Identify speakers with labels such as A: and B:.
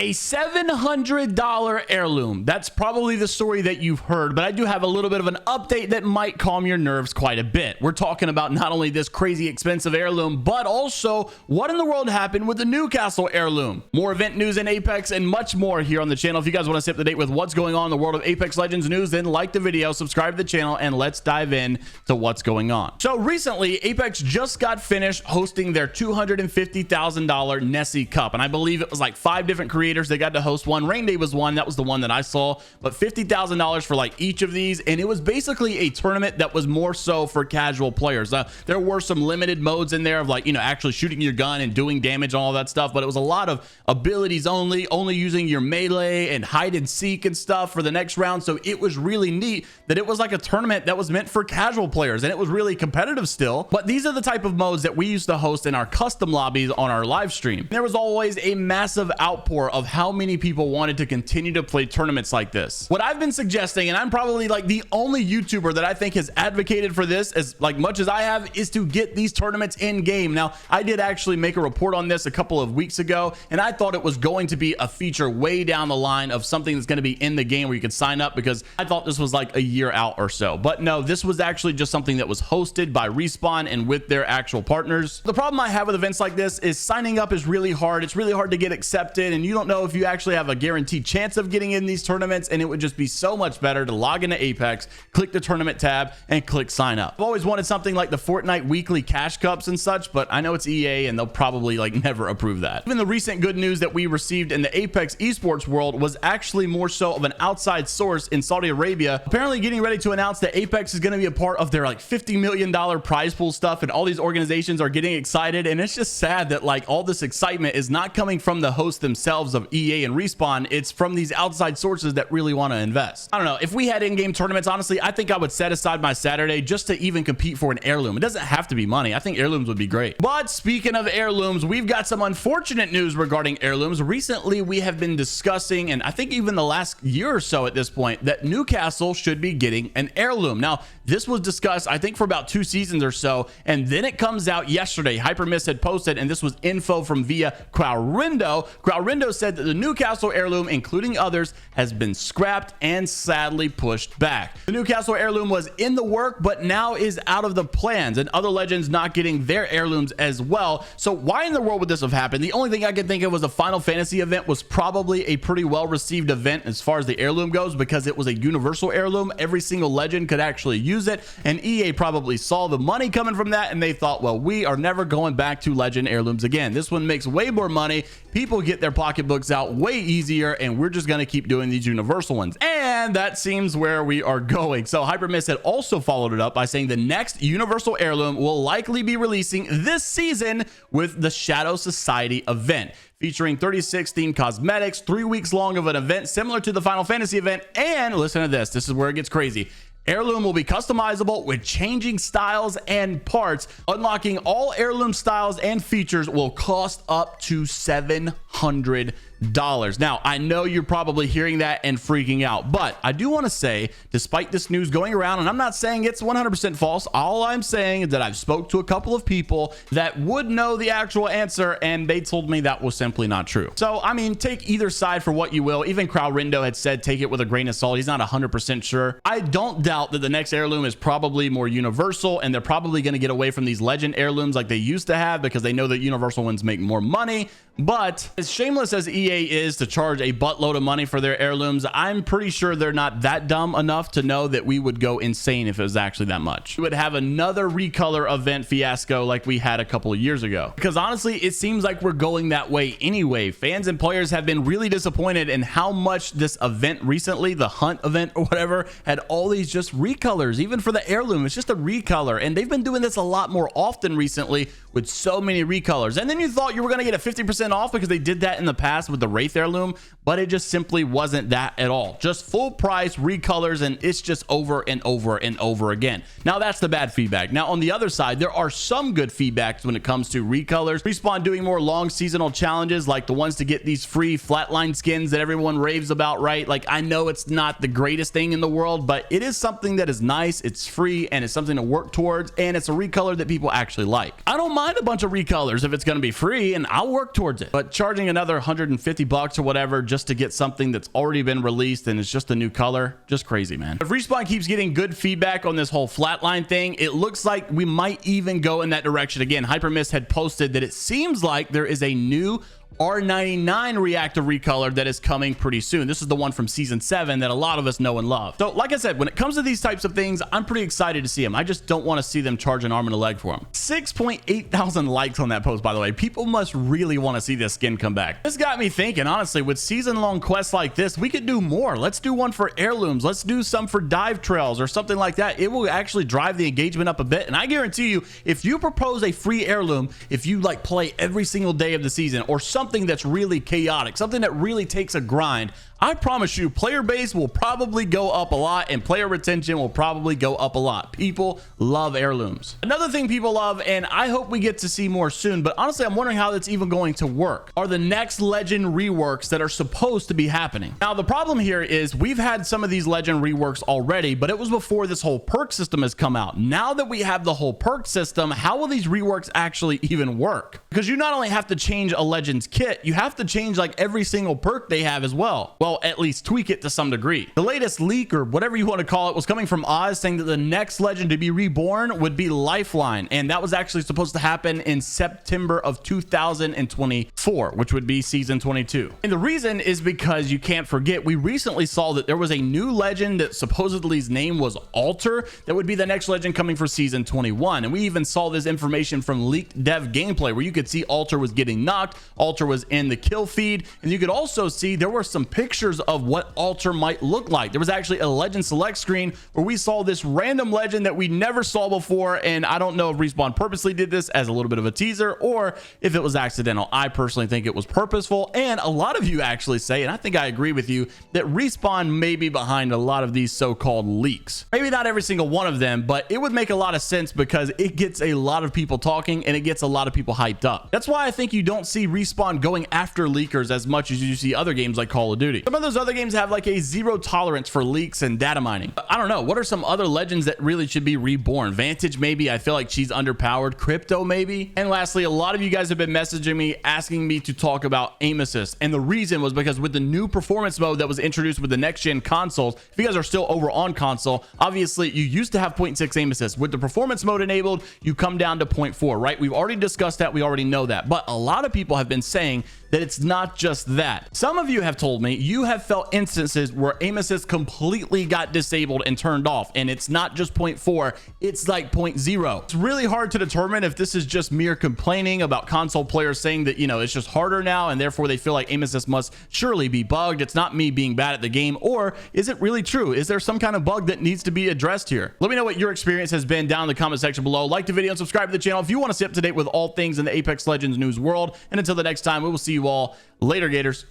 A: A $700 heirloom. That's probably the story that you've heard, but I do have a little bit of an update that might calm your nerves quite a bit. We're talking about not only this crazy expensive heirloom, but also what in the world happened with the Newcastle heirloom. More event news in Apex and much more here on the channel. If you guys want to stay up to date with what's going on in the world of Apex Legends news, then like the video, subscribe to the channel, and let's dive in to what's going on. So recently, Apex just got finished hosting their $250,000 Nessie Cup, and I believe it was like 5 different creators. They got to host one. Rain Day was one. That was the one that I saw, but $50,000 for like each of these. And it was basically a tournament that was more so for casual players. There were some limited modes in there of like, actually shooting your gun and doing damage and all that stuff. But it was a lot of abilities only using your melee and hide and seek and stuff for the next round. So it was really neat that it was like a tournament that was meant for casual players, and it was really competitive still. But these are the type of modes that we used to host in our custom lobbies on our live stream. There was always a massive outpour of how many people wanted to continue to play tournaments like this. What I've been suggesting, and I'm probably like the only YouTuber that I think has advocated for this as like much as I have, is to get these tournaments in game. Now, I did actually make a report on this a couple of weeks ago, and I thought it was going to be a feature way down the line of something that's going to be in the game where you could sign up, because I thought this was like a year out or so. But no, this was actually just something that was hosted by Respawn and with their actual partners. The problem I have with events like this is signing up is really hard. It's really hard to get accepted, and you don't know if you actually have a guaranteed chance of getting in these tournaments. And it would just be so much better to log into Apex, click the tournament tab, and click sign up. I've always wanted something like the Fortnite weekly cash cups and such, but I know it's EA and they'll probably like never approve that. Even the recent good news that we received in the Apex esports world was actually more so of an outside source in Saudi Arabia, apparently getting ready to announce that Apex is going to be a part of their like $50 million prize pool stuff, and all these organizations are getting excited. And it's just sad that like all this excitement is not coming from the hosts themselves of EA and Respawn. It's from these outside sources that really want to invest. I don't know, if we had in-game tournaments, honestly, I think I would set aside my Saturday just to even compete for an heirloom. It doesn't have to be money. I think heirlooms would be great. But speaking of heirlooms, we've got some unfortunate news regarding heirlooms. Recently, we have been discussing, and I think even the last year or so at this point, that Newcastle should be getting an heirloom. Now, this was discussed, I think, for about 2 seasons or so, and then it comes out yesterday. Hypermiss had posted, and this was info from via Crowrindo. Crowrindo said that the Newcastle heirloom, including others, has been scrapped and sadly pushed back. The Newcastle heirloom was in the work, but now is out of the plans, and other legends not getting their heirlooms as well. So why in the world would this have happened? The only thing I can think of was a Final Fantasy event was probably a pretty well received event as far as the heirloom goes, because it was a universal heirloom. Every single legend could actually use it, and EA probably saw the money coming from that, and they thought, well, we are never going back to legend heirlooms again. This one makes way more money. People get their pocketbooks out way easier, and we're just going to keep doing these universal ones. And that seems where we are going. So Hypermiss had also followed it up by saying the next universal heirloom will likely be releasing this season with the Shadow Society event, featuring 36 themed cosmetics, 3 weeks long of an event similar to the Final Fantasy event. And listen to this. This is where it gets crazy. Heirloom will be customizable with changing styles and parts. Unlocking all heirloom styles and features will cost up to $700. Now, I know you're probably hearing that and freaking out, but I do want to say, despite this news going around, and I'm not saying it's 100% false, all I'm saying is that I've spoke to a couple of people that would know the actual answer, and they told me that was simply not true. So, I mean, take either side for what you will. Even Crowrindo had said take it with a grain of salt. He's not 100% sure. I don't doubt that the next heirloom is probably more universal, and they're probably going to get away from these legend heirlooms like they used to have, because they know that universal ones make more money. But as shameless as EA is to charge a buttload of money for their heirlooms, I'm pretty sure they're not that dumb enough to know that we would go insane if it was actually that much. We would have another recolor event fiasco like we had a couple of years ago, because honestly, it seems like we're going that way anyway. Fans and players have been really disappointed in how much this event recently, the hunt event or whatever, had all these just recolors. Even for the heirloom, it's just a recolor, and they've been doing this a lot more often recently with so many recolors. And then you thought you were going to get a 50% off because they did that in the past with the Wraith heirloom, but it just simply wasn't that at all. Just full price recolors, and it's just over and over and over again. Now that's the bad feedback. Now on the other side, there are some good feedbacks when it comes to recolors. Respawn doing more long seasonal challenges, like the ones to get these free flatline skins that everyone raves about, right? Like, I know it's not the greatest thing in the world, but it is something that is nice, it's free, and it's something to work towards, and it's a recolor that people actually like. I don't mind a bunch of recolors if it's going to be free, and I'll work towards it. But charging another $150 $50 or whatever just to get something that's already been released and it's just a new color. Just crazy, man. If Respawn keeps getting good feedback on this whole flatline thing, it looks like we might even go in that direction again. Hypermist had posted that it seems like there is a new R99 reactor recolor that is coming pretty soon. This is the one from season 7 that a lot of us know and love. So like I said, when it comes to these types of things, I'm pretty excited to see them. I just don't want to see them charge an arm and a leg for them. 6.8 thousand likes on that post, by the way. People must really want to see this skin come back. This got me thinking, honestly, with season-long quests like this, we could do more. Let's do one for heirlooms. Let's do some for dive trails or something like that. It will actually drive the engagement up a bit. And I guarantee you, if you propose a free heirloom, if you like play every single day of the season or something that's really chaotic, something that really takes a grind, I promise you player base will probably go up a lot and player retention will probably go up a lot. People love heirlooms. Another thing people love, and I hope we get to see more soon, but honestly I'm wondering how that's even going to work, are the next legend reworks that are supposed to be happening. Now the problem here is we've had some of these legend reworks already, but it was before this whole perk system has come out. Now that we have the whole perk system, how will these reworks actually even work? Because you not only have to change a legend's kit, you have to change like every single perk they have as well. Well, at least tweak it to some degree. The latest leak, or whatever you want to call it, was coming from Oz, saying that the next legend to be reborn would be Lifeline, and that was actually supposed to happen in September of 2024, which would be season 22. And the reason is because you can't forget, we recently saw that there was a new legend that supposedly's name was Alter that would be the next legend coming for season 21, and we even saw this information from leaked dev gameplay where you could see Alter was getting knocked, Alter was in the kill feed, and you could also see there were some pictures of what Alter might look like. There was actually a legend select screen where we saw this random legend that we never saw before, and I don't know if Respawn purposely did this as a little bit of a teaser or if it was accidental. I personally think it was purposeful, and a lot of you actually say, and I think I agree with you, that Respawn may be behind a lot of these so-called leaks. Maybe not every single one of them, but it would make a lot of sense because it gets a lot of people talking and it gets a lot of people hyped up. That's why I think you don't see Respawn going after leakers as much as you see other games like Call of Duty. Some of those other games have like a zero tolerance for leaks and data mining. I don't know. What are some other legends that really should be reborn? Vantage, maybe. I feel like she's underpowered. Crypto, maybe. And lastly, a lot of you guys have been messaging me asking me to talk about aim assist. And the reason was because with the new performance mode that was introduced with the next gen consoles, if you guys are still over on console, obviously you used to have 0.6 aim assist. With the performance mode enabled, you come down to 0.4, right? We've already discussed that. We already know that. But a lot of people have been saying that it's not just that. Some of you have told me you have felt instances where aim assist completely got disabled and turned off, and it's not just 0.4, it's like 0.0. It's really hard to determine if this is just mere complaining about console players saying that, you know, it's just harder now and therefore they feel like aim assist must surely be bugged. It's not me being bad at the game, or is it really true? Is there some kind of bug that needs to be addressed here? Let me know what your experience has been down in the comment section below. Like the video and subscribe to the channel if you want to stay up to date with all things in the Apex Legends news world. And until the next time, we will see you all later, Gators.